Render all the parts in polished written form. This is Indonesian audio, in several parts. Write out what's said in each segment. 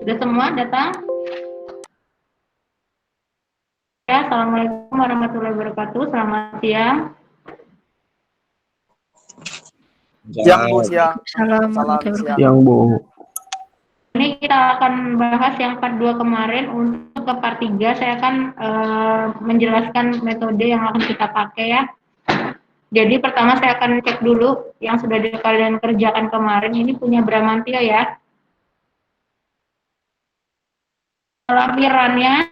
Sudah semua datang? Ya, Assalamualaikum warahmatullahi wabarakatuh. Selamat siang. Siang Bu, siang. Salam Salam siang. Yang Bu. Ini kita akan bahas yang part 2 kemarin. Untuk ke part 3 saya akan menjelaskan metode yang akan kita pakai ya. Jadi pertama saya akan cek dulu yang sudah kalian kerjakan kemarin. Ini punya Bramantio ya. Lampirannya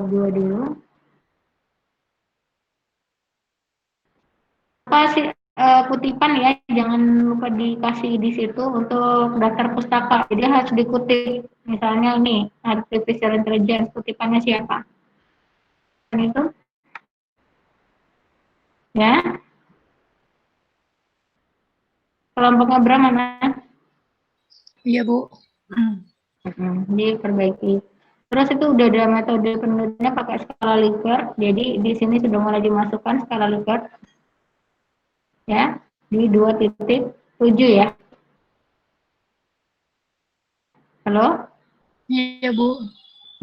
dua dulu. Kasih kutipan ya, jangan lupa dikasih di situ untuk daftar pustaka. Jadi harus dikutip. Misalnya ini artificial intelligence, kutipannya siapa? Itu ya. Kelompoknya berapa mana? Iya, Bu. Diperbaiki. Terus itu udah ada metode penelitiannya pakai skala Likert. Jadi di sini sudah mulai dimasukkan skala Likert. Ya, di 2.7 ya. Halo? Iya, Bu.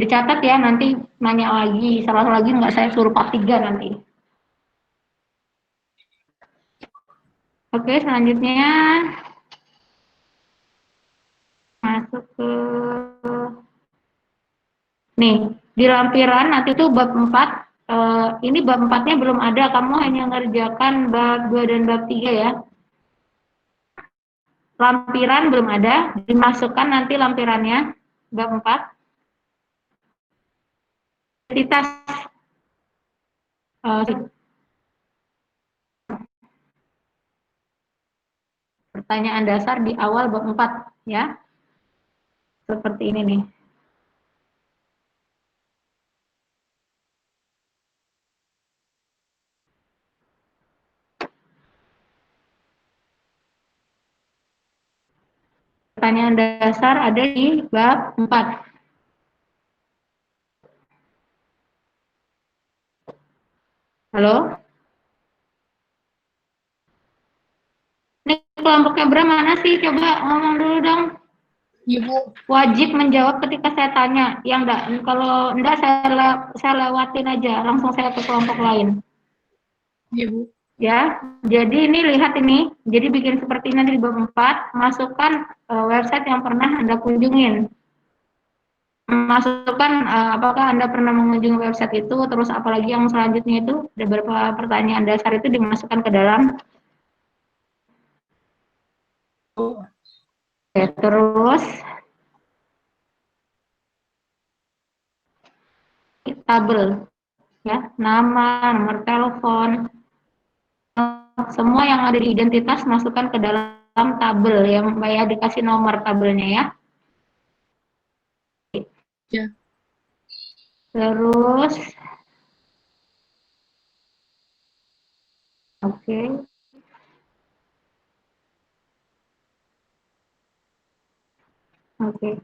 Dicatat ya, nanti nanya lagi. Salah lagi nggak saya suruh part 3 nanti. Oke, selanjutnya masuk ke nih, di lampiran nanti tuh bab 4. Ini bab 4-nya belum ada, kamu hanya ngerjakan bab 2 dan bab 3 ya. Lampiran belum ada, dimasukkan nanti lampirannya bab 4. Identitas pertanyaan dasar di awal bab 4 ya. Seperti ini nih. Pertanyaan dasar ada di bab 4. Halo? Ini kelompoknya berapa mana sih? Coba ngomong dulu dong. Iya, Bu. Wajib menjawab ketika saya tanya. Yang enggak, kalau enggak saya lewatin aja, langsung saya ke kelompok lain. Iya, Bu. Ya, jadi ini lihat ini. Jadi bikin seperti ini di bab 4, masukkan website yang pernah Anda kunjungin. Masukkan apakah Anda pernah mengunjungi website itu, terus apalagi yang selanjutnya itu ada beberapa pertanyaan dasar itu dimasukkan ke dalam. Oke, terus tabel ya, nama, nomor telepon, semua yang ada di identitas masukkan ke dalam tabel yang ya dikasih nomor tabelnya ya. Ya. Terus oke. Oke.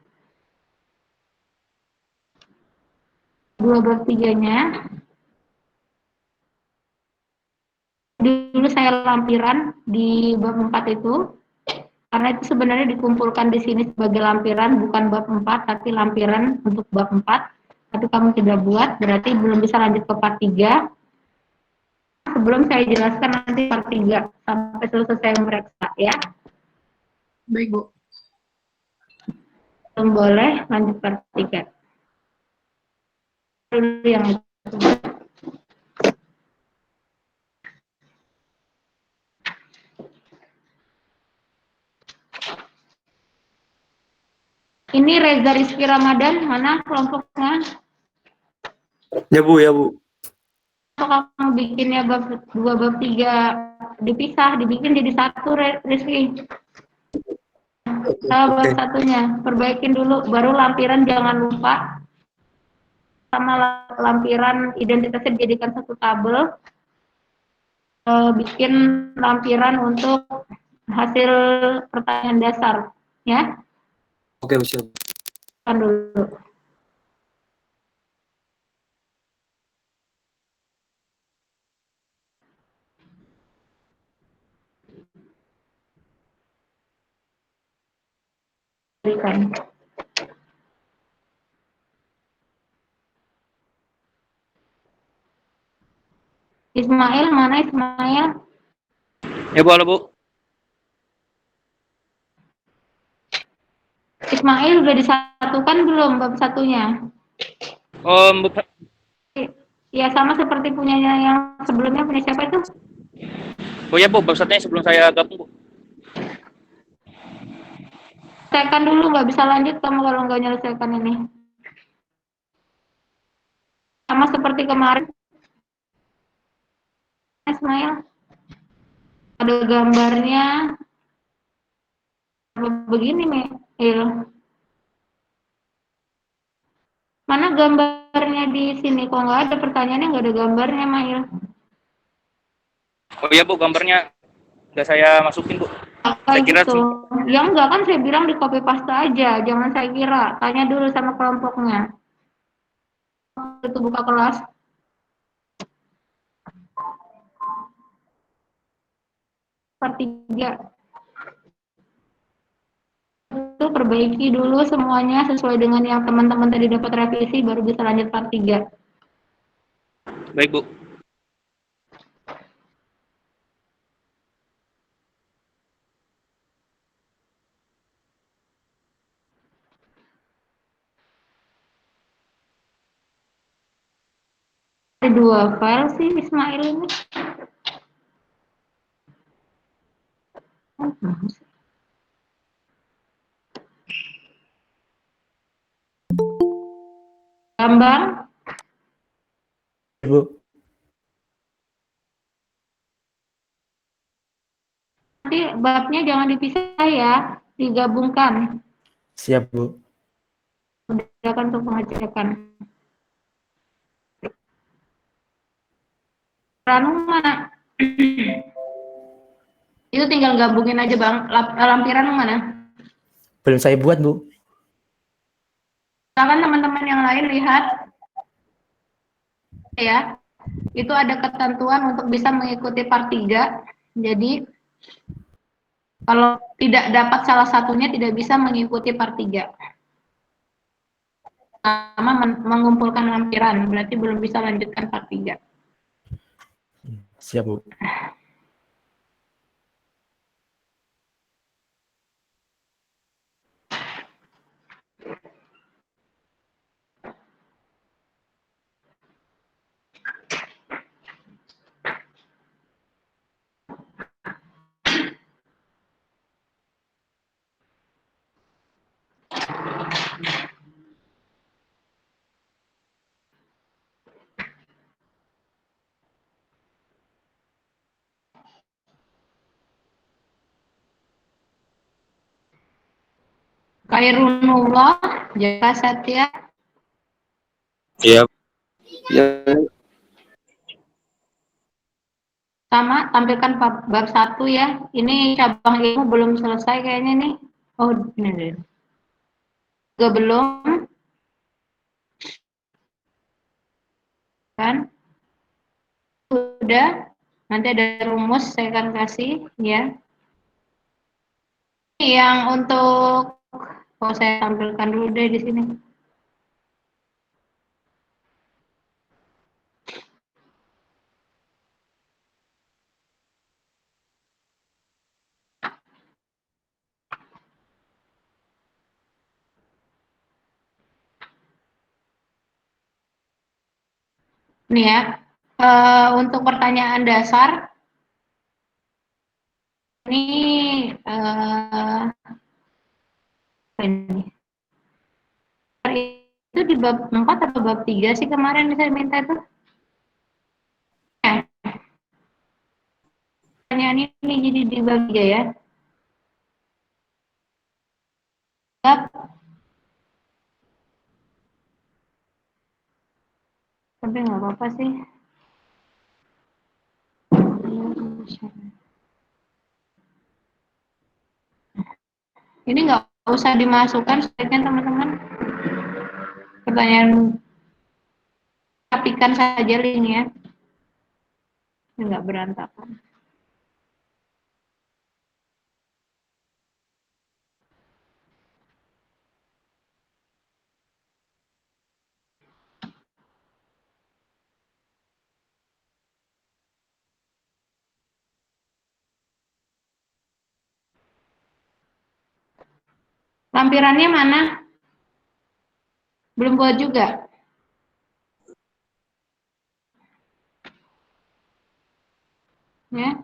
Dua bab tiganya dulu saya lampiran di bab 4 itu, karena itu sebenarnya dikumpulkan di sini sebagai lampiran, bukan bab 4 tapi lampiran untuk bab 4. Tapi kamu tidak buat, berarti belum bisa lanjut ke part 3. Sebelum saya jelaskan nanti part 3 sampai selesai saya memeriksa ya. Baik, Bu. Belum boleh lanjut part 3. Dulu yang ini Reza Rizky Ramadan, mana kelompoknya? Ya Bu, ya Bu. Kalau kamu bikinnya bab 2 bab 3 dipisah, dibikin jadi satu Rizky. Bab satunya, perbaikin dulu, baru lampiran jangan lupa. Sama lampiran identitasnya dijadikan satu tabel. Bikin lampiran untuk hasil pertanyaan dasar, ya. Oke, siap. Kan dulu. berikan. Ismail, mana Ismail? Ya Bu, halo Bu. Ismail udah disatukan belum bab satunya? Om, Ya sama seperti punyanya yang sebelumnya, punya siapa itu? oh ya Bu, bab satunya sebelum saya gabung Bu. Selesaikan dulu, nggak bisa lanjut kamu kalau nggak menyelesaikan ini. Sama seperti kemarin, Ismail. Ada gambarnya begini, Mail. Mana gambarnya di sini? Kok nggak ada pertanyaannya, nggak ada gambarnya, Mail. Oh ya Bu, gambarnya udah saya masukin Bu. Saya Kayak kira gitu. Ya enggak, kan saya bilang di copy paste aja, jangan saya kira. Tanya dulu sama kelompoknya. Itu buka kelas. Part 3. Itu perbaiki dulu semuanya sesuai dengan yang teman-teman tadi dapat revisi, baru bisa lanjut part 3. baik Bu. Ada 2 file sih Ismail ini. Gambar. Bu. Nanti babnya jangan dipisah ya, digabungkan. Siap, Bu. Silakan untuk pengecekan. Ranu mana? Itu tinggal gabungin aja Bang. Lampiran mana? Belum saya buat, Bu. Silakan teman-teman yang lain lihat ya. Itu ada ketentuan untuk bisa mengikuti part 3. Jadi kalau tidak dapat salah satunya tidak bisa mengikuti part 3. Sama mengumpulkan lampiran, berarti belum bisa lanjutkan part 3. Siap, Bu. Khairunullah, Jaka Satya, Iya. Ya. sama tampilkan bab 1 ya. Ini cabang ilmu belum selesai kayaknya nih. Oh, ini juga belum kan? Sudah. Nanti ada rumus saya akan kasih ya. Yang untuk saya tampilkan dulu deh di sini. Nih ya, untuk pertanyaan dasar ini itu di bab 4 atau bab 3 sih kemarin saya minta itu. Pertanyaan ini jadi di bab 3 ya. Bab, tapi nggak apa-apa sih. Ini nggak usah dimasukkan sebaiknya teman-teman. Pertanyaan, rapikan saja linknya, nggak berantakan. Lampirannya mana? Belum buat juga? Ya.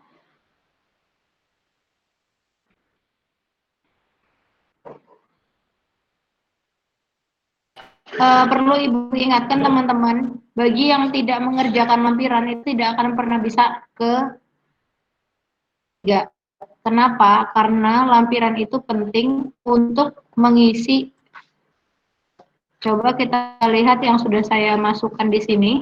Perlu Ibu ingatkan teman-teman, bagi yang tidak mengerjakan lampiran itu tidak akan pernah bisa ke 3. Kenapa? Karena lampiran itu penting untuk mengisi. Coba kita lihat yang sudah saya masukkan di sini.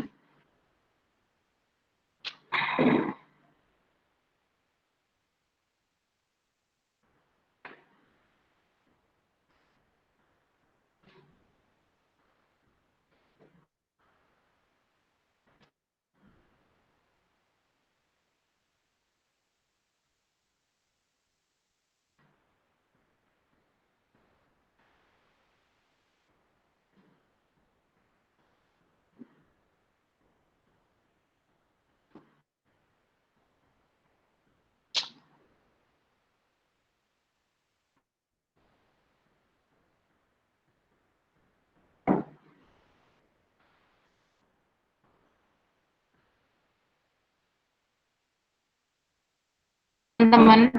Teman-teman,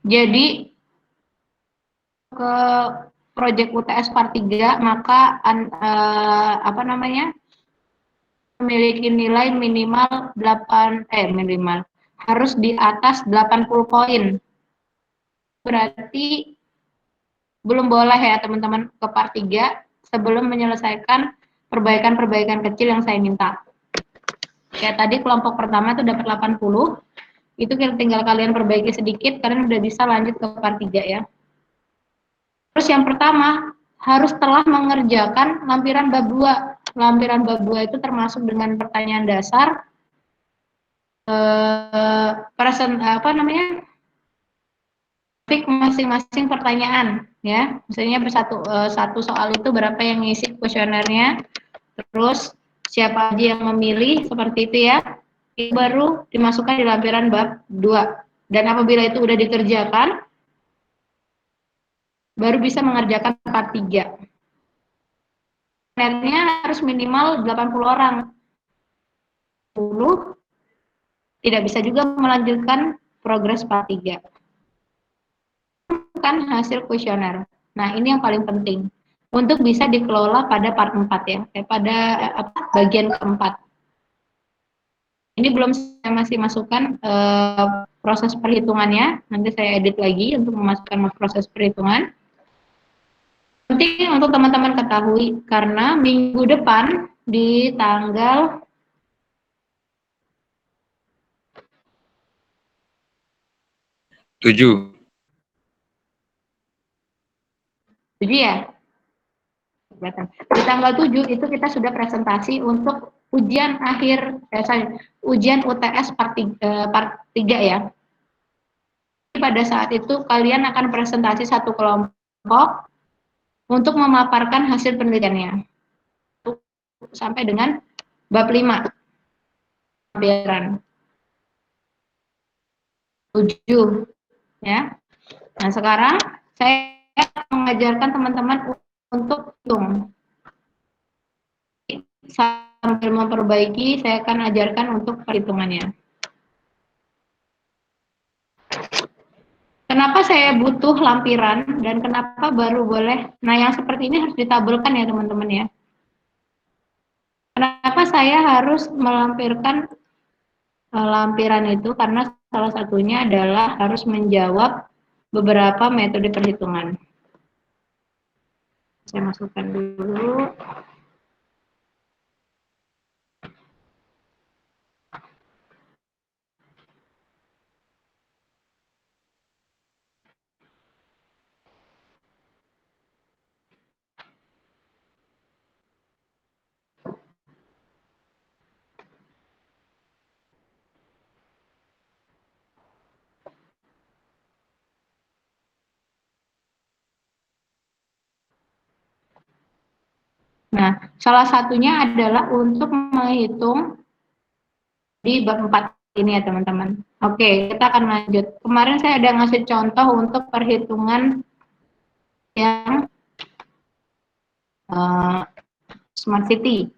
jadi ke proyek UTS part 3 maka memiliki nilai minimal minimal harus di atas 80 poin. Berarti belum boleh ya teman-teman ke part 3 sebelum menyelesaikan perbaikan-perbaikan kecil yang saya minta. Kayak tadi kelompok pertama itu dapat 80, itu tinggal kalian perbaiki sedikit, kalian udah bisa lanjut ke part 3 ya. Terus yang pertama, harus telah mengerjakan lampiran bab 2. Lampiran bab 2 itu termasuk dengan pertanyaan dasar, masing-masing pertanyaan ya. Misalnya satu soal itu berapa yang ngisi kuesionernya, terus siapa aja yang memilih, seperti itu ya. Itu baru dimasukkan di lampiran bab 2. Dan apabila itu udah dikerjakan, baru bisa mengerjakan part 3. Kuesionernya harus minimal 80 orang. 10 tidak bisa juga melanjutkan progres part 3. Kan hasil kuesioner. Nah, ini yang paling penting untuk bisa dikelola pada part 4 ya, pada bagian keempat. Ini belum saya masih masukkan proses perhitungannya, nanti saya edit lagi untuk memasukkan proses perhitungan. Penting untuk teman-teman ketahui, karena minggu depan di tanggal 7 ya, di tanggal 7 itu kita sudah presentasi untuk ujian ujian UTS part 3 ya. Pada saat itu kalian akan presentasi satu kelompok untuk memaparkan hasil penelitiannya sampai dengan bab 5 lampiran 7 ya. Nah, sekarang saya mengajarkan teman-teman untuk hitung. Sambil memperbaiki, saya akan ajarkan untuk perhitungannya. Kenapa saya butuh lampiran dan kenapa baru boleh? Nah, yang seperti ini harus ditabelkan ya teman-teman ya. Kenapa saya harus melampirkan lampiran itu? Karena salah satunya adalah harus menjawab beberapa metode perhitungan. Saya masukkan dulu. Nah, salah satunya adalah untuk menghitung di bab 4 ini ya teman-teman. Oke, kita akan lanjut. Kemarin saya ada ngasih contoh untuk perhitungan yang Smart City.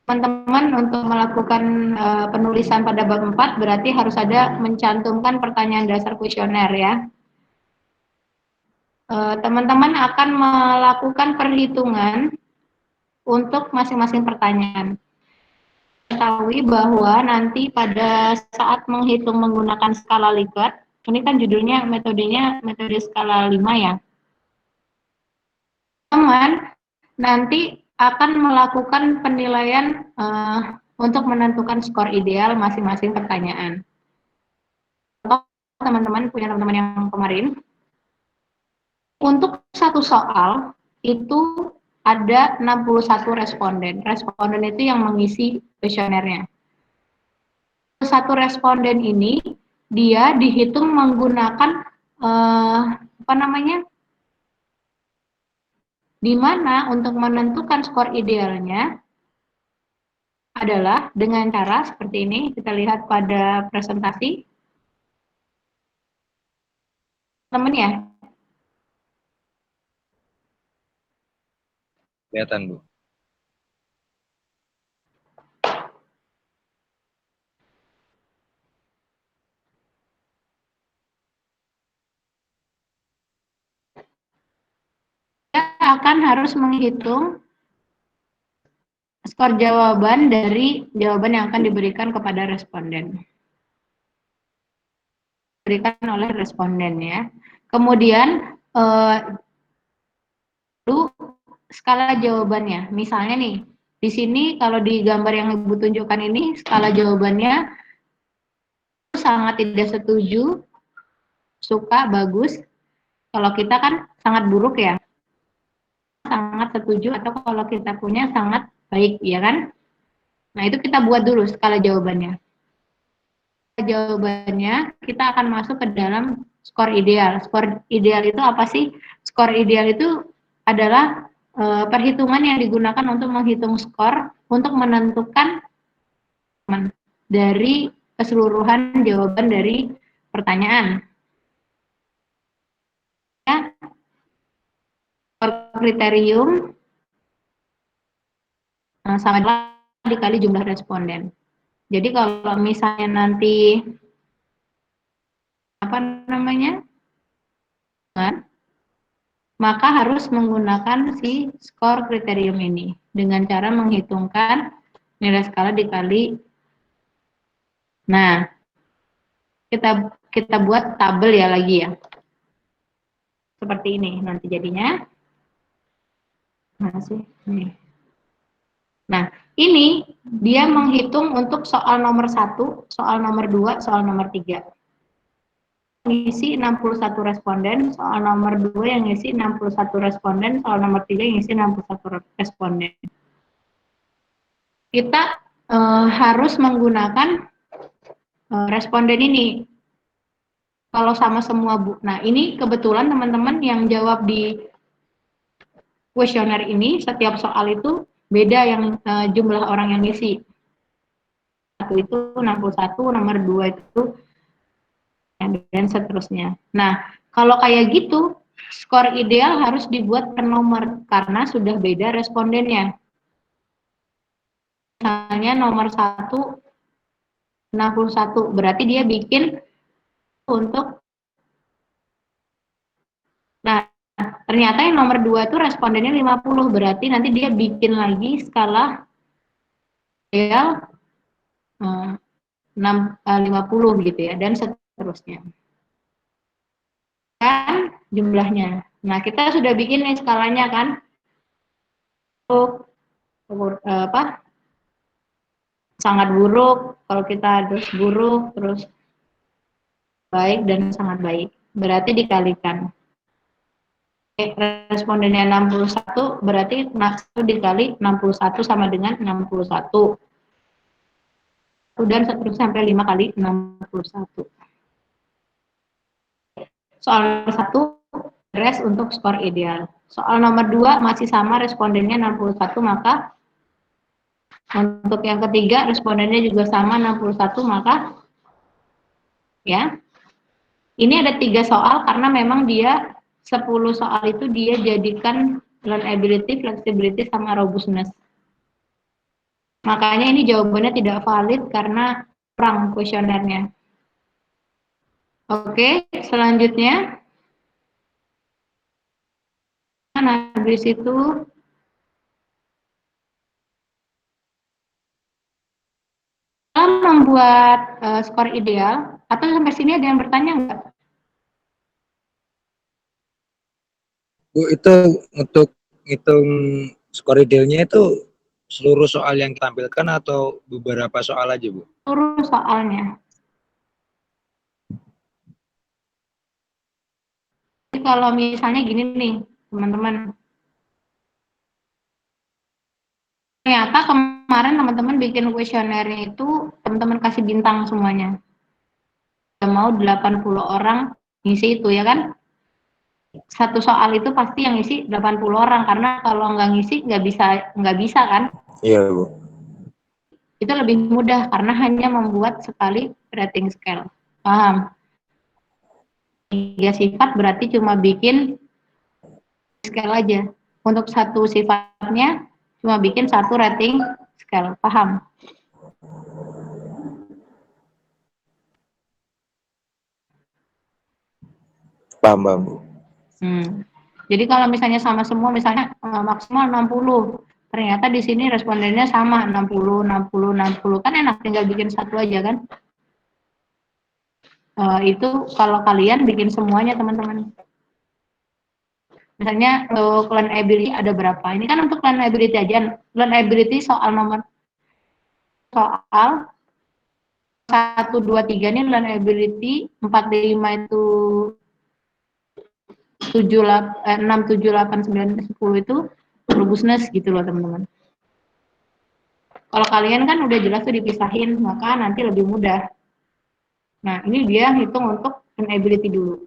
Teman-teman untuk melakukan penulisan pada bab 4 berarti harus ada mencantumkan pertanyaan dasar kuesioner ya. Teman-teman akan melakukan perhitungan untuk masing-masing pertanyaan. Ketahui bahwa nanti pada saat menghitung menggunakan skala Likert, ini kan judulnya metodenya metode skala 5 ya. Teman nanti akan melakukan penilaian untuk menentukan skor ideal masing-masing pertanyaan. Teman-teman punya teman-teman yang kemarin, untuk satu soal itu ada 61 responden. Responden itu yang mengisi kuesionernya. Satu responden ini dia dihitung menggunakan di mana untuk menentukan skor idealnya adalah dengan cara seperti ini. Kita lihat pada presentasi. Teman ya? Kelihatan, Bu. Kita akan harus menghitung skor jawaban dari jawaban yang akan diberikan kepada responden. Diberikan oleh responden ya. Kemudian dulu skala jawabannya. Misalnya nih, di sini kalau di gambar yang Ibu tunjukkan ini skala jawabannya sangat tidak setuju, suka, bagus. Kalau kita kan sangat buruk ya. Sangat setuju atau kalau kita punya sangat baik, ya kan? Nah, itu kita buat dulu skala jawabannya. Jawabannya kita akan masuk ke dalam skor ideal. Skor ideal itu apa sih? Skor ideal itu adalah perhitungan yang digunakan untuk menghitung skor untuk menentukan dari keseluruhan jawaban dari pertanyaan. Ya, skor kriterium sama dikali jumlah responden. Jadi kalau misalnya nanti maka harus menggunakan si skor kriterium ini dengan cara menghitungkan nilai skala dikali. Nah, kita buat tabel ya lagi ya. Seperti ini nanti jadinya. Nah, ini dia menghitung untuk soal nomor 1, soal nomor 2, soal nomor 3. Ngisi 61 responden, soal nomor 2 yang ngisi 61 responden, soal nomor 3 yang ngisi 61 responden. Kita harus menggunakan responden ini. Kalau sama semua, Bu. Nah, ini kebetulan teman-teman yang jawab di kuesioner ini, setiap soal itu beda yang jumlah orang yang ngisi. Satu itu 61, nomor 2 itu dan seterusnya. Nah, kalau kayak gitu, skor ideal harus dibuat per nomor karena sudah beda respondennya. Misalnya nomor 1 61, berarti dia bikin untuk, nah ternyata yang nomor 2 itu respondennya 50, berarti nanti dia bikin lagi skala ideal 50 gitu ya, dan seterusnya. Kan jumlahnya. Nah, kita sudah bikin nih skalanya kan. Sangat buruk, kalau kita terus buruk, terus baik dan sangat baik. Berarti dikalikan. Respondennya 61, berarti 1 dikali 61 sama dengan 61. Dan seterusnya sampai 5 kali 61. Soal 1 beres untuk skor ideal. Soal nomor 2 masih sama respondennya 61, maka untuk yang ketiga respondennya juga sama 61, maka ya. Ini ada 3 soal karena memang dia 10 soal itu dia jadikan learnability, flexibility, sama robustness. Makanya ini jawabannya tidak valid karena kurang kuesionernya. Oke, selanjutnya. Nah, habis itu dalam membuat skor ideal, atau sampai sini ada yang bertanya nggak? Bu, itu untuk hitung skor idealnya itu seluruh soal yang ditampilkan atau beberapa soal aja, Bu? Seluruh soalnya. Jadi kalau misalnya gini nih, teman-teman. Ternyata kemarin teman-teman bikin kuesionernya itu, teman-teman kasih bintang semuanya. Mau 80 orang ngisi itu, ya kan? Satu soal itu pasti yang ngisi 80 orang, karena kalau nggak ngisi nggak bisa kan? Iya, Bu. Itu lebih mudah karena hanya membuat sekali rating scale. Paham? 3 sifat berarti cuma bikin scale aja. Untuk satu sifatnya cuma bikin satu rating scale. Paham? Paham, Bu. Jadi kalau misalnya sama semua, misalnya maksimal 60, ternyata di sini respondennya sama 60, 60, 60, kan enak, tinggal bikin satu aja kan. Itu kalau kalian bikin semuanya, teman-teman. Misalnya untuk learnability ada berapa? Ini kan untuk learnability aja. Learnability soal 1, 2, 3 ini learnability, 4, 5 itu 6, 7, 8, 9, 10 itu robustness gitu loh, teman-teman. Kalau kalian kan udah jelas tuh dipisahin, maka nanti lebih mudah. Nah, ini dia hitung untuk learnability dulu.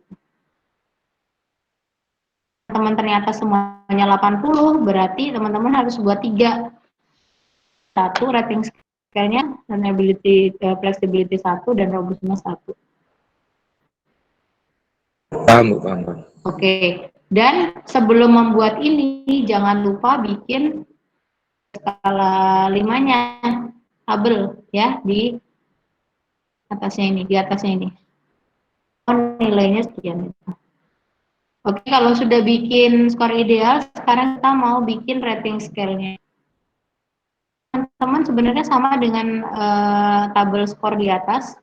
Teman ternyata semuanya 80, berarti teman-teman harus buat 3. Satu rating scale-nya, learnability, flexibility 1, dan robustness 1. Paham, Bu. Paham. Oke, dan sebelum membuat ini, jangan lupa bikin skala 5-nya, tabel ya, di atasnya ini. Nilainya sekian. Oke, kalau sudah bikin skor ideal, sekarang kita mau bikin rating scale-nya. Teman-teman sebenarnya sama dengan tabel skor di atas,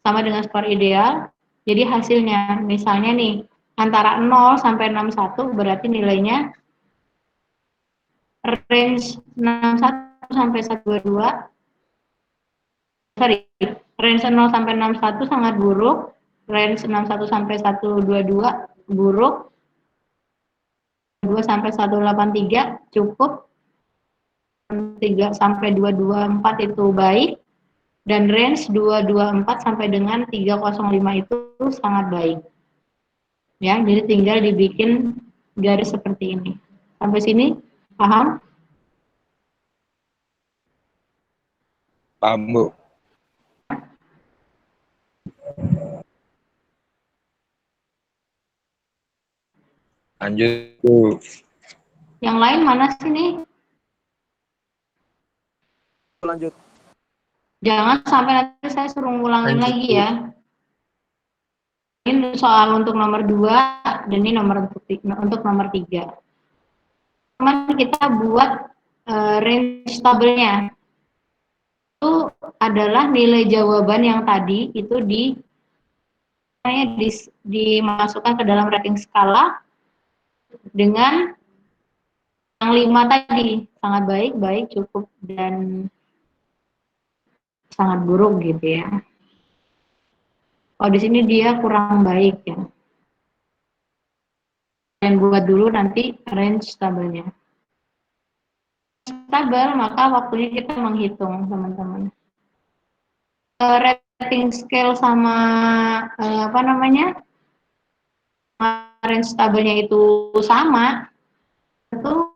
sama dengan skor ideal. Jadi hasilnya, misalnya nih, antara 0 sampai 61 berarti nilainya range 61 sampai 122. Sorry, range 0 sampai 61 sangat buruk, range 61 sampai 122 buruk, 2 sampai 183 cukup, 3 sampai 224 itu baik, dan range 224 sampai dengan 305 itu sangat baik. Ya, jadi tinggal dibikin garis seperti ini. Sampai sini paham? Paham, Bu. Lanjut, Bu. Yang lain mana sih nih? Lanjut. Jangan sampai nanti saya suruh ngulangin Lanjut, lagi Bu. ya. Ini soal untuk nomor 2 dan ini untuk nomor 3. Teman kita buat range tabelnya. Itu adalah nilai jawaban yang tadi itu dimasukkan ke dalam rating skala dengan yang 5 tadi, sangat baik, baik, cukup, dan sangat buruk gitu ya. Oh, di sini dia kurang baik ya. Dan buat dulu nanti range tabelnya. Tabel, maka waktunya kita menghitung, teman-teman. Rating scale sama range tabelnya itu sama, itu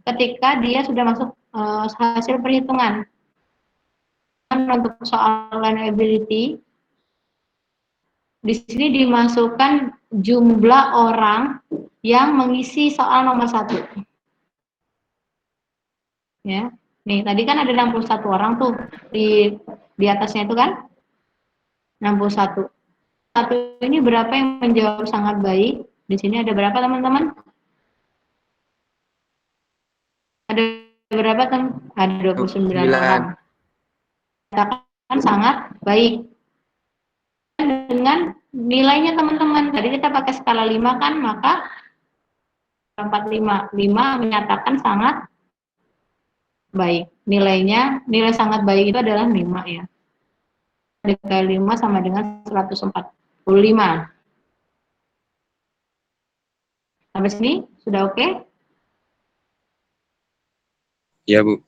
ketika dia sudah masuk hasil perhitungan. Untuk soal learnability, di sini dimasukkan jumlah orang yang mengisi soal nomor 1. Ya. Nih, tadi kan ada 61 orang tuh di atasnya itu kan 61. Satu ini berapa yang menjawab sangat baik? Di sini ada berapa teman-teman? Ada berapa kan? Ada 29 orang. Katakan sangat baik. Dengan nilainya teman-teman, tadi kita pakai skala 5 kan, maka 45. 5 menyatakan sangat baik. Nilai sangat baik itu adalah 5 ya. Dikali 5 sama dengan 145. Sampai sini sudah oke? Ya, Bu.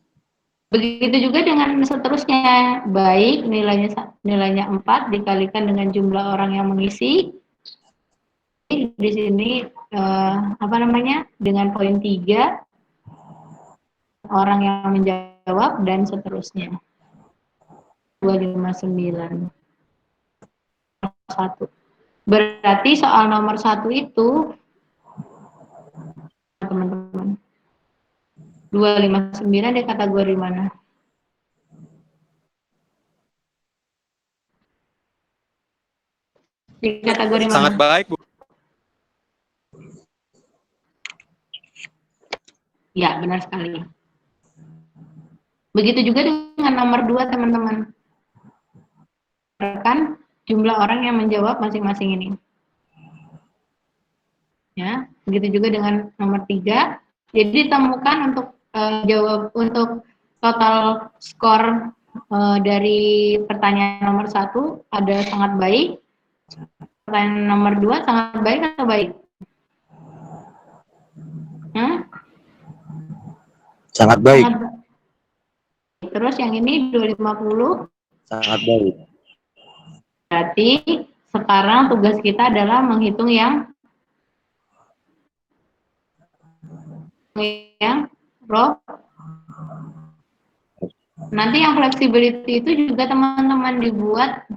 Begitu juga dengan seterusnya. Baik, nilainya 4 dikalikan dengan jumlah orang yang mengisi. Di sini dengan poin 3 orang yang menjawab dan seterusnya. 259. 1. Berarti soal nomor 1 itu teman-teman 259 di kategori mana? Di kategori mana? Sangat baik, Bu. Ya, benar sekali. Begitu juga dengan nomor 2, teman-teman. Kan jumlah orang yang menjawab masing-masing ini. Ya, begitu juga dengan nomor 3. Jadi ditemukan untuk total skor dari pertanyaan nomor 1 ada sangat baik. Pertanyaan nomor 2 sangat baik atau baik? Sangat baik. Terus yang ini 250. Sangat baik. Berarti sekarang tugas kita adalah menghitung yang row. Nanti yang flexibility itu juga teman-teman dibuat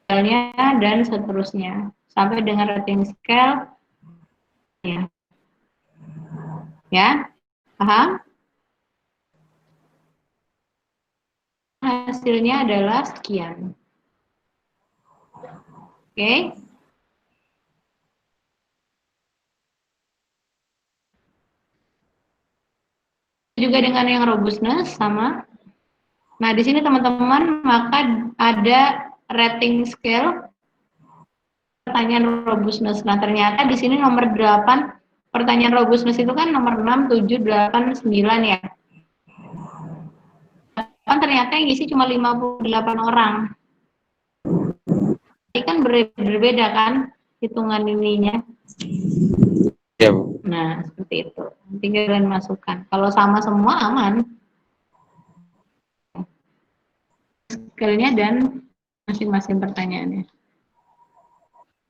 dan seterusnya sampai dengan rating scale ya paham? Hasilnya adalah sekian. Oke. Juga dengan yang robustness sama. Nah, di sini teman-teman maka ada rating scale pertanyaan robustness. Nah, ternyata di sini nomor 8 pertanyaan robustness itu kan nomor 6, 7, 8, 9 ya. Kan ternyata yang isi cuma 58 orang. Ini kan berbeda kan hitungan ininya. Ya, Bu. Nah, seperti itu. Tinggal kalian masukkan. Kalau sama semua aman. Scale-nya dan masing-masing pertanyaannya.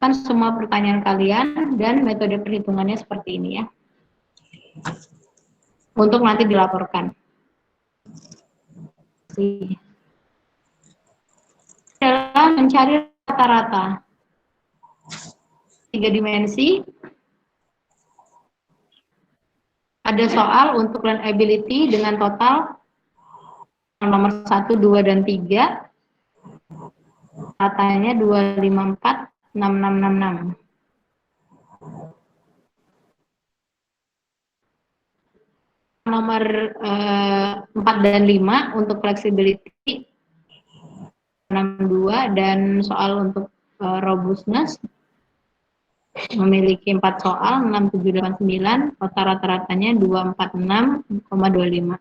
Kan semua pertanyaan kalian dan metode perhitungannya seperti ini ya. Untuk nanti dilaporkan. Adalah mencari rata-rata 3 dimensi. Ada soal untuk learn ability dengan total nomor 1, 2, dan 3. Ratanya 254, 6666. Nomor 4 dan 5 untuk flexibility 62 dan soal untuk robustness memiliki 4 soal 6, 7, 8, 9, total rata-ratanya 246,25.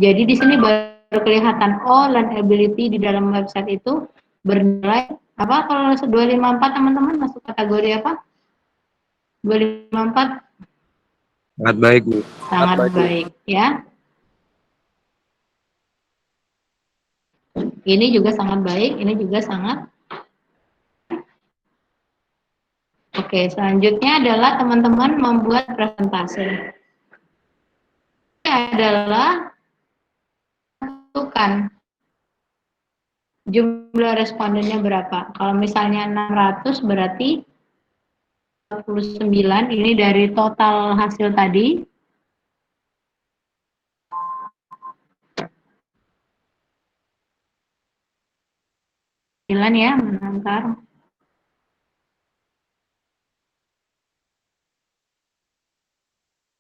Jadi di sini baru kelihatan learn ability di dalam website itu bernilai apa? Kalau 254 teman-teman masuk kategori apa? 254 Sangat baik, Bu. sangat baik ya. Ini juga sangat baik, ini juga sangat. Oke, selanjutnya adalah teman-teman membuat presentasi. Ini adalah tentukan Jumlah respondennya berapa? Kalau misalnya 600 berarti 49 ini dari total hasil tadi. Ya, menantar.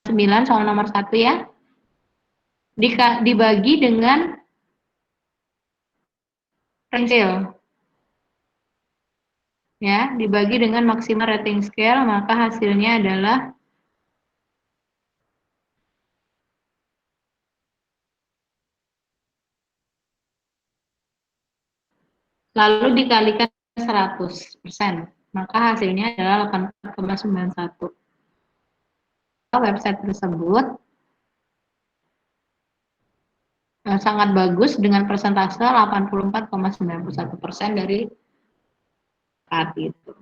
Sembilan soal nomor 1 ya. Dibagi dengan pensil. Ya, dibagi dengan maksimal rating scale, maka hasilnya adalah lalu dikalikan 100%, maka hasilnya adalah 84,91. Website tersebut sangat bagus dengan persentase 84,91% dari saat itu.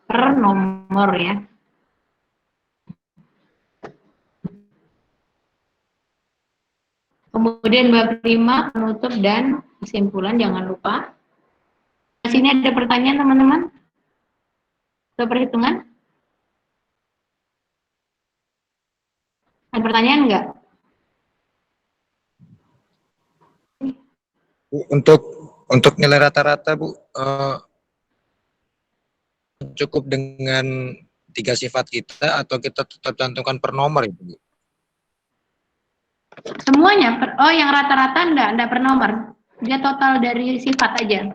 Per nomor ya. Kemudian bab 5 penutup dan kesimpulan, jangan lupa. Di sini ada pertanyaan teman-teman? Ada perhitungan? Ada pertanyaan enggak? Bu, untuk nilai rata-rata Bu, cukup dengan 3 sifat kita atau kita tetap cantumkan per nomor itu Bu? Semuanya, oh yang rata-rata enggak per nomor. Dia total dari sifat aja.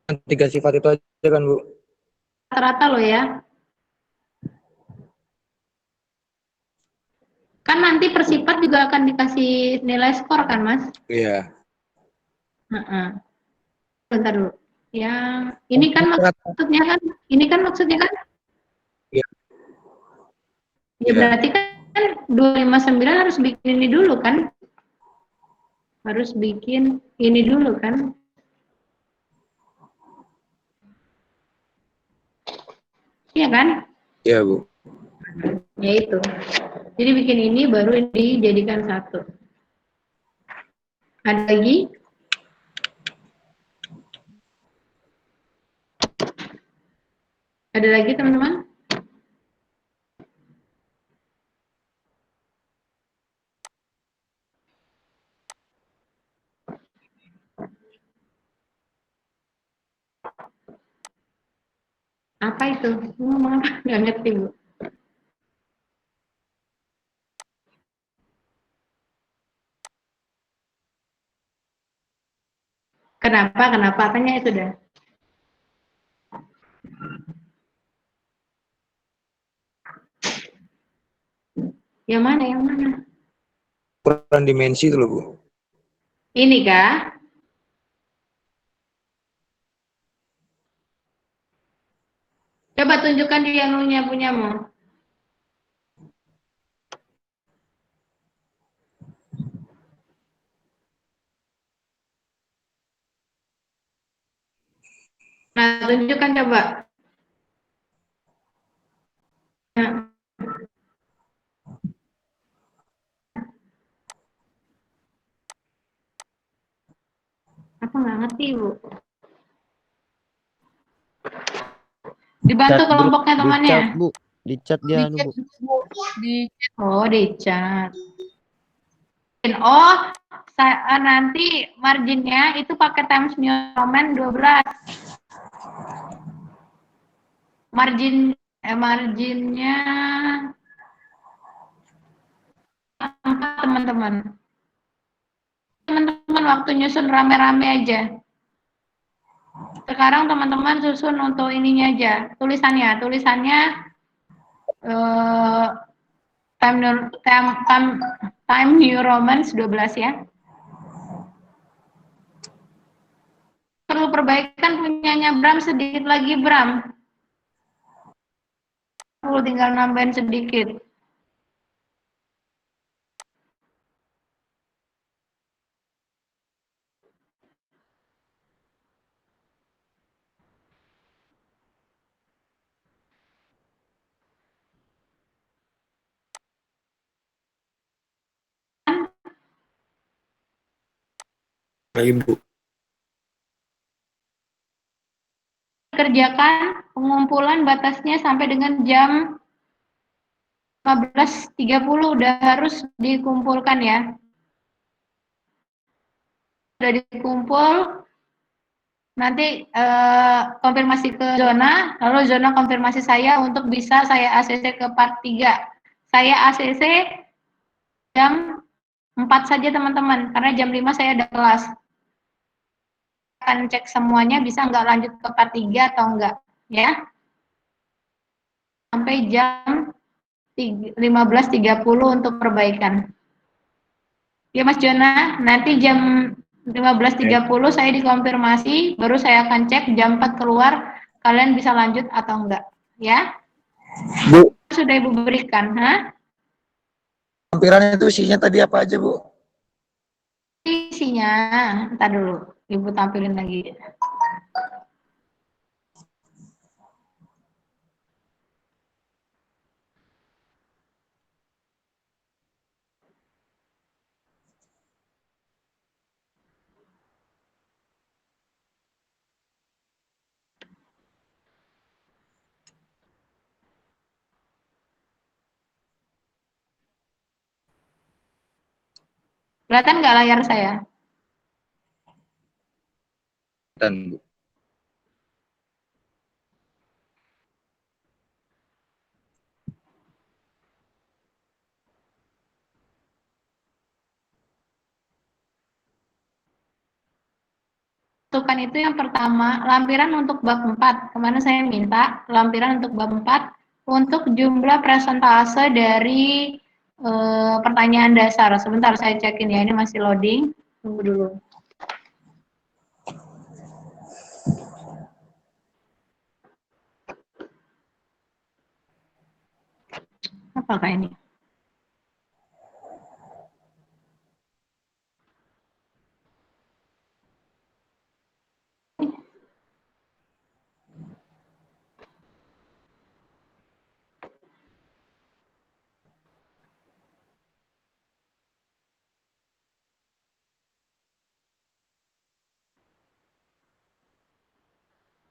3 sifat itu aja kan Bu? Rata-rata loh ya. Kan nanti per sifat juga akan dikasih nilai skor kan Mas? Iya. Bentar dulu. Yang ini kan maksudnya kan, Iya. Ya berarti kan 259 harus bikin ini dulu kan? Harus bikin ini dulu kan? Iya kan? Iya Bu. Ya itu. Jadi bikin ini baru dijadikan satu. Ada lagi? Ada lagi teman-teman? Apa itu? Ngomong apa? Nggak ngerti Bu. Kenapa? Kenapa? Tanya itu dah. Yang mana? Yang mana? Ukuran dimensi itu loh Bu. Ini kah? Coba tunjukkan di yang punyamu. Nah, tunjukkan coba. Nah, aku nggak ngerti Bu. Dibantu Chat kelompoknya di temannya. chat Bu, di chat dia anu Bu. Oh, di chat. Oh, nanti marginnya itu pakai Times New Roman 12. Marginnya teman-teman. Teman-teman waktu nyusun rame-rame aja. Sekarang teman-teman susun untuk ininya aja, tulisannya. Tulisannya Time New Romans 12 ya. Perlu perbaikan punyanya Bram sedikit lagi Bram. Perlu tinggal nambahin sedikit. Ibu. Kerjakan pengumpulan batasnya sampai dengan jam 15.30 udah harus dikumpulkan ya. Sudah dikumpul, nanti konfirmasi ke zona, lalu zona konfirmasi saya untuk bisa saya ACC ke part 3. Saya ACC jam 4 saja teman-teman, karena jam 5 saya ada kelas. Akan cek semuanya bisa nggak lanjut ke part 3 atau enggak, ya. Sampai jam 15.30 untuk perbaikan. Ya Mas Jona, nanti jam 15.30 saya dikonfirmasi, baru saya akan cek jam 4 keluar, kalian bisa lanjut atau enggak, ya? Bu, Sudah Ibu berikan, lampiran itu isinya tadi apa aja, Bu? Isinya, ntar dulu, Ibu tampilin lagi. Kelihatan nggak layar saya? Dan Bu. Tentukan itu yang pertama, lampiran untuk bab 4. Kemana saya minta lampiran untuk bab 4 untuk jumlah presentase dari pertanyaan dasar. Sebentar saya cekin ya, ini masih loading. Tunggu dulu. Apakah ini?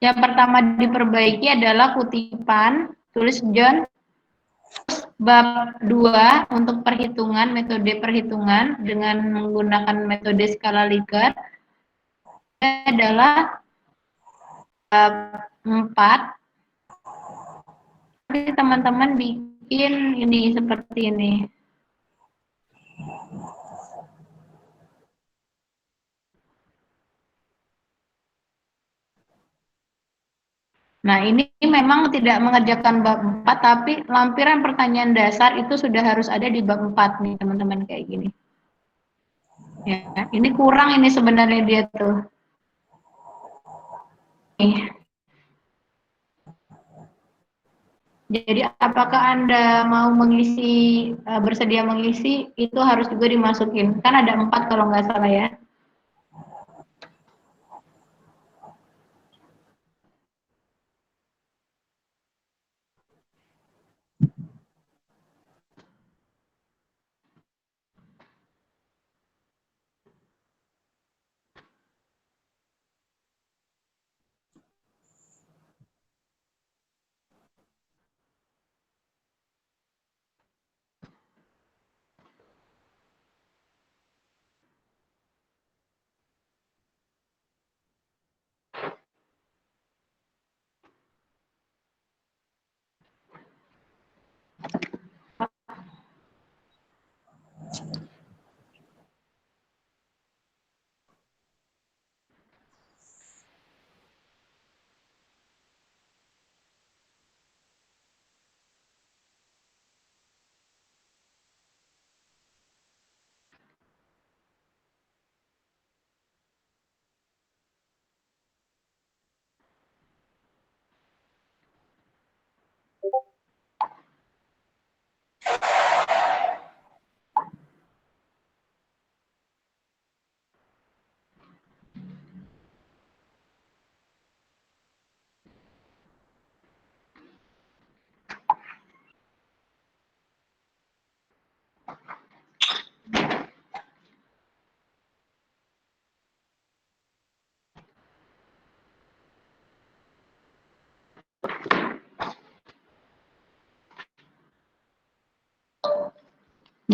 Yang pertama diperbaiki adalah kutipan, tulis John, bab 2 untuk perhitungan, metode perhitungan dengan menggunakan metode skala Likert adalah bab 4. Nanti teman-teman bikin ini seperti ini. Nah, ini memang tidak mengerjakan bab 4, tapi lampiran pertanyaan dasar itu sudah harus ada di bab 4 nih, teman-teman, kayak gini. Ya, ini kurang ini sebenarnya dia tuh. Nih. Jadi apakah Anda mau mengisi, bersedia mengisi, itu harus juga dimasukin. Kan ada 4 kalau nggak salah ya.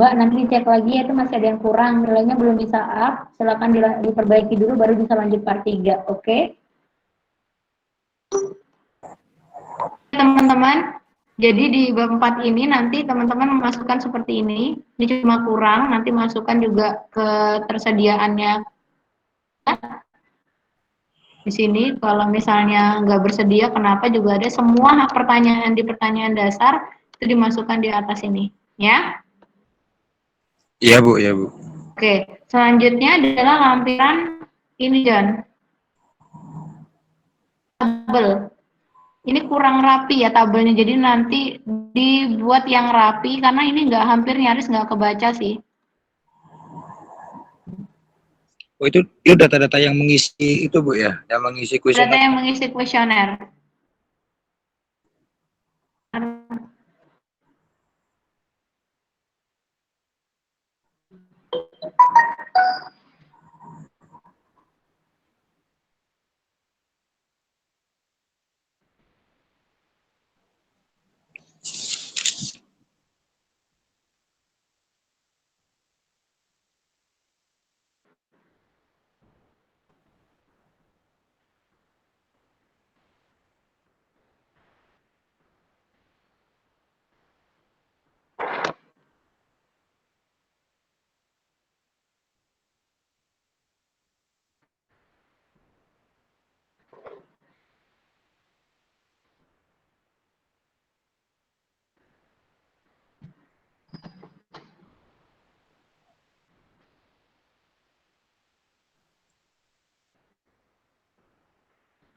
Mbak, nanti dicek lagi ya, itu masih ada yang kurang, nilainya belum bisa up, silakan diperbaiki dulu baru bisa lanjut part 3, oke? Teman-teman, jadi di bab 4 ini nanti teman-teman memasukkan seperti ini cuma kurang, nanti masukkan juga ke tersediaannya. Di sini kalau misalnya nggak bersedia, kenapa juga ada semua pertanyaan di pertanyaan dasar itu dimasukkan di atas ini, ya? Iya Bu, ya Bu. Oke, selanjutnya adalah lampiran ini, John. Tabel. Ini kurang rapi ya tabelnya, jadi nanti dibuat yang rapi karena ini nggak, hampir nyaris nggak kebaca sih. Oh itu data-data yang mengisi itu Bu ya, yang mengisi Data kuesioner. yang mengisi kuesioner.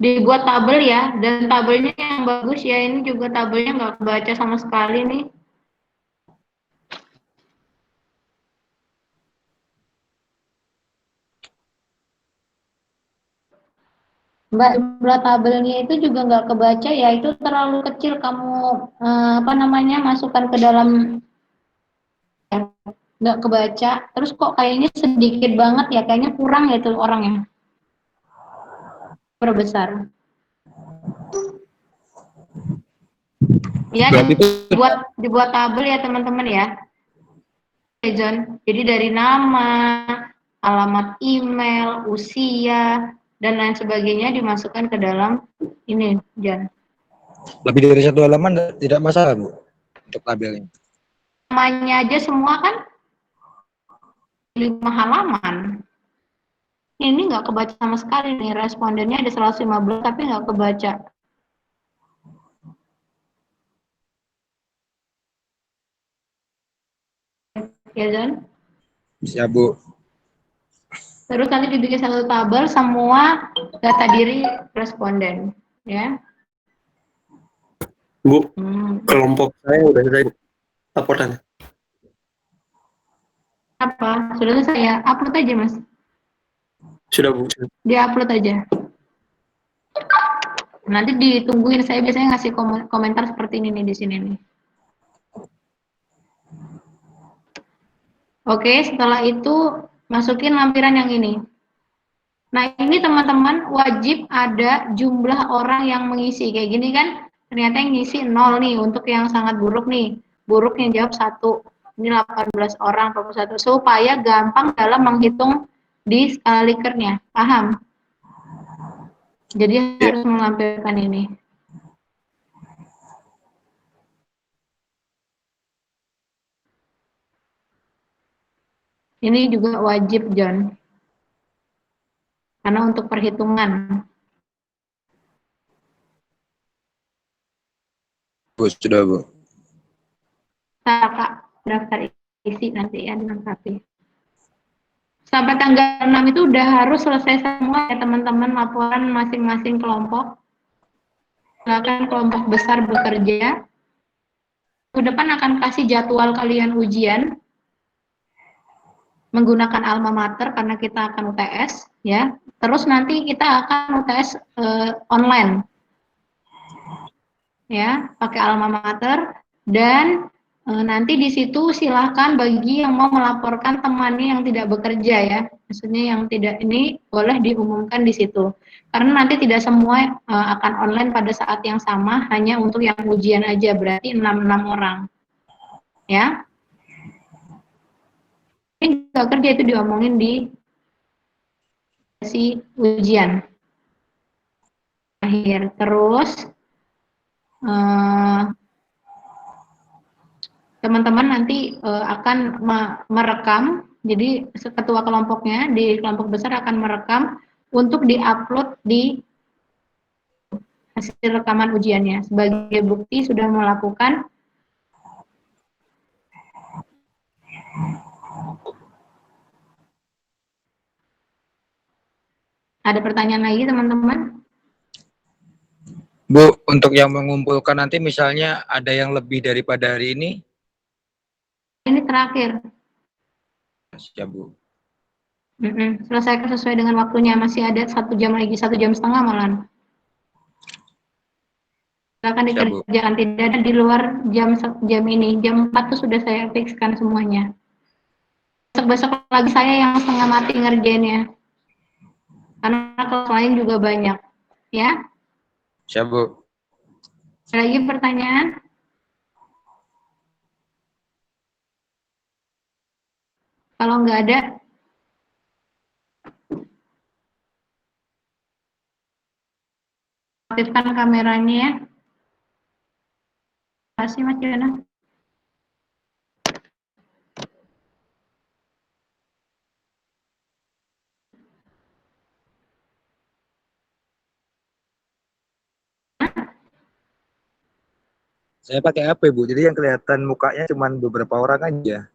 Dibuat tabel ya, dan tabelnya yang bagus ya, ini juga tabelnya nggak kebaca sama sekali nih. Mbak, jumlah tabelnya itu juga nggak kebaca ya, itu terlalu kecil kamu masukkan ke dalam, ya, nggak kebaca. Terus kok kayaknya sedikit banget ya, kayaknya kurang ya itu orangnya. Perbesar. Ya, dibuat tabel ya teman-teman ya. John. Jadi dari nama, alamat email, usia, dan lain sebagainya dimasukkan ke dalam ini, John. Lebih dari 1 halaman tidak masalah Bu untuk tabelnya. Namanya aja semua kan 5 halaman. Ini nggak kebaca sama sekali nih, respondennya ada 115 tapi nggak kebaca. Ya, John? Siap Bu. Terus nanti dibikin satu tabel semua data diri responden, ya. Bu, kelompok saya udah selesai laporannya. Apa? Sudah selesai ya? Upload aja, Mas. Sudah Bu. Di-upload aja. Nanti ditungguin, saya biasanya ngasih komentar seperti ini nih di sini nih. Oke, setelah itu masukin lampiran yang ini. Nah, ini teman-teman wajib ada jumlah orang yang mengisi. Kayak gini kan, ternyata yang ngisi 0 nih, untuk yang sangat buruk nih. Buruk yang jawab 1. Ini 18 orang, 21. Supaya gampang dalam menghitung di skala Likert-nya. Paham? Jadi harus melampirkan ini. Ini juga wajib, John. Karena untuk perhitungan. Bu, sudah Bu. Kak, daftar isi nanti ya dilengkapi. Sampai tanggal 6 itu udah harus selesai semua ya teman-teman, laporan masing-masing kelompok. Silakan kelompok besar bekerja. Ke depan akan kasih jadwal kalian ujian menggunakan alma mater karena kita akan UTS ya. Terus nanti kita akan UTS online. Ya, pakai alma mater, dan nanti di situ silahkan bagi yang mau melaporkan temannya yang tidak bekerja ya, maksudnya yang tidak ini boleh diumumkan di situ, karena nanti tidak semua akan online pada saat yang sama, hanya untuk yang ujian aja, berarti 66 orang ya. ini nggak kerja, itu diomongin di sesi ujian akhir. Terus teman-teman nanti akan merekam, jadi ketua kelompoknya di kelompok besar akan merekam untuk diupload di hasil rekaman ujiannya sebagai bukti sudah melakukan. Ada pertanyaan lagi teman-teman? Bu, untuk yang mengumpulkan nanti misalnya ada yang lebih daripada hari ini? Ini terakhir. Ya, Bu. Selesaikan sesuai dengan waktunya, masih ada 1 jam lagi, 1,5 jam malah. Silakan dikerjakan, tidak ada di luar jam ini. Jam 4 tuh sudah saya fixkan semuanya. Besok lagi saya yang setengah mati ngerjainnya. Karena kelas lain juga banyak. Ya? Siap, Bu. Ada lagi pertanyaan? Kalau nggak ada, aktifkan kameranya ya. Terima kasih Mas Yana. Saya pakai HP, Bu. Jadi yang kelihatan mukanya cuma beberapa orang aja.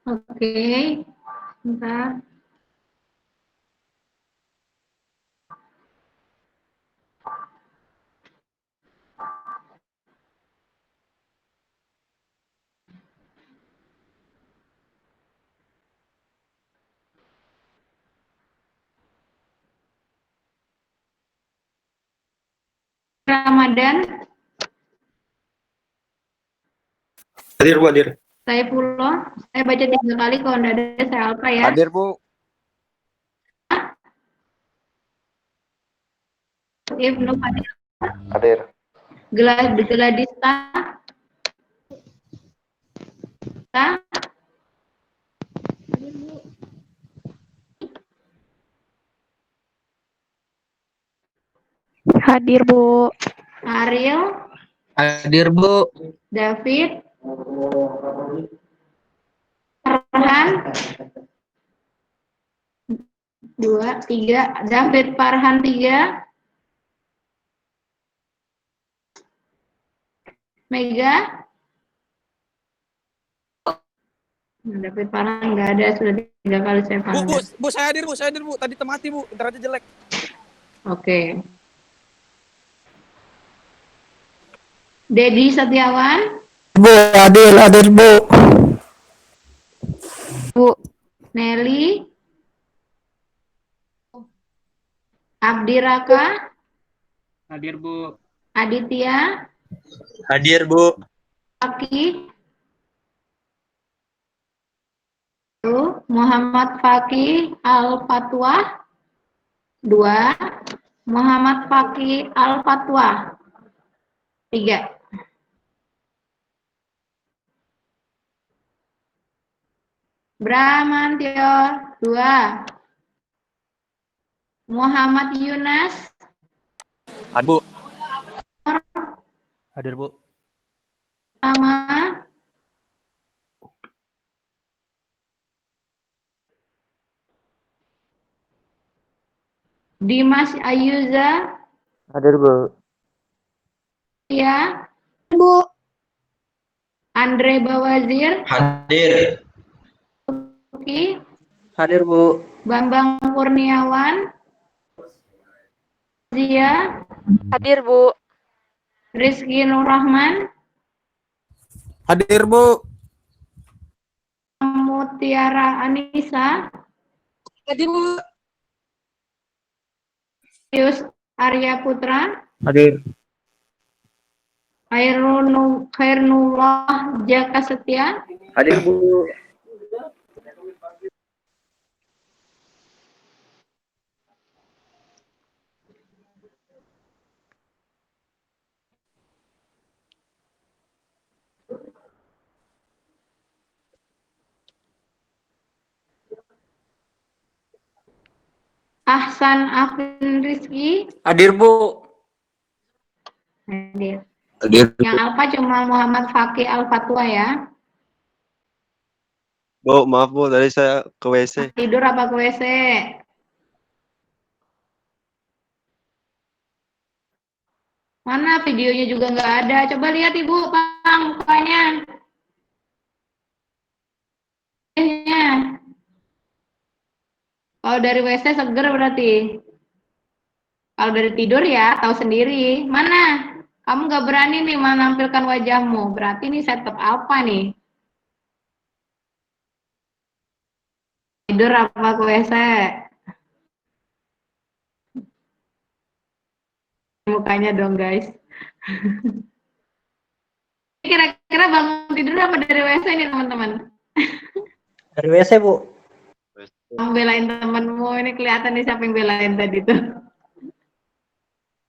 Oke, bentar. Ramadan, Hadir, Bu, hadir. saya Pulo, saya baca 3 kali, kalau nggak ada saya Alfa ya. Hadir, Bu. Ibnu Fadil, Hadir. Geladista, Hadir, Bu. Ariel, Hadir, Bu. David, Farhan, 2, 3, David Farhan 3, Mega, David Farhan nggak ada, sudah 3 kali saya panggil. Bu, saya hadir, Bu. Tadi temati, Bu. Internetnya jelek. Oke. Dedi Setiawan, Bu, hadir, Bu. Bu. Nelly, Abdi Raka, Hadir, Bu. Aditya, Hadir, Bu. Fakih, Muhammad Fakih Al-Fatwah, 2, Muhammad Fakih Al-Fatwah, 3. Bramantio, 2. Muhammad Yunas, Hadir, Bu. Hadir, Bu. sama Dimas Ayuza, Hadir, Bu. ya, Bu. Andre Bawazir, Hadir. Oki, Hadir, Bu. Bambang Kurniawan, Zia, Hadir, Bu. Rizky Nur Rahman, Hadir, Bu. Mutiara Anissa, Hadir, Bu. Yus Arya Putra, Hadir. Khairullah Jaka Setia, Hadir, Bu. Ahsan Afin Rizky, Hadir, Bu. hadir. Hadir. Yang alfa cuma Muhammad Fakih Al-Fatwa ya. Bu, maaf Bu, tadi saya ke WC. Tidur apa ke WC? Mana videonya juga nggak ada. Coba lihat Ibu, Bang, mukanya. Kalau dari WC seger berarti. Kalau dari tidur ya tahu sendiri. Mana? Kamu nggak berani nih menampilkan wajahmu. Berarti ini setup apa nih? Tidur apa ke WC? Mukanya dong guys. Kira-kira bangun tidur apa dari WC nih teman-teman? Dari WC, Bu. Kamu belain temanmu, ini kelihatan nih siapa yang belain tadi tuh.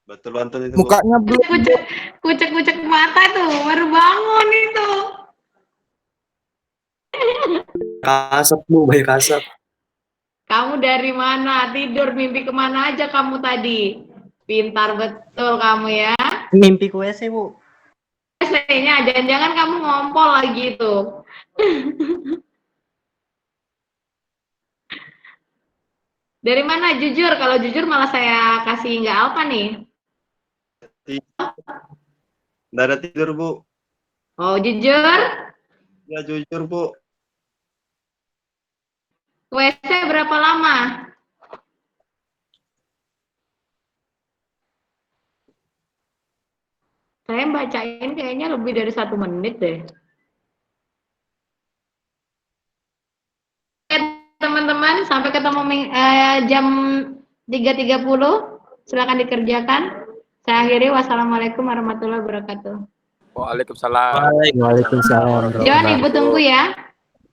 Betul bantul itu Bu. Mukanya belum. Kucek-kucek mata tuh, baru bangun itu. Kasap Bu, banyak kasap. Kamu dari mana? Tidur, mimpi kemana aja kamu tadi? Pintar betul kamu ya. Mimpi ke WC, Bu. Biasanya jangan-jangan kamu ngompol lagi itu. Dari mana? Jujur, kalau jujur malah saya kasih nggak alfa nih. Nggak ada tidur Bu. Oh, jujur? Ya jujur Bu. WC berapa lama? Saya bacain kayaknya lebih dari 1 menit deh. Oke, teman-teman, sampai ketemu jam 3.30. Silakan dikerjakan. Saya akhiri. Wassalamualaikum warahmatullahi wabarakatuh. Waalaikumsalam. Waalaikumsalam. John, Ibu tunggu ya.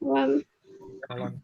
Salam.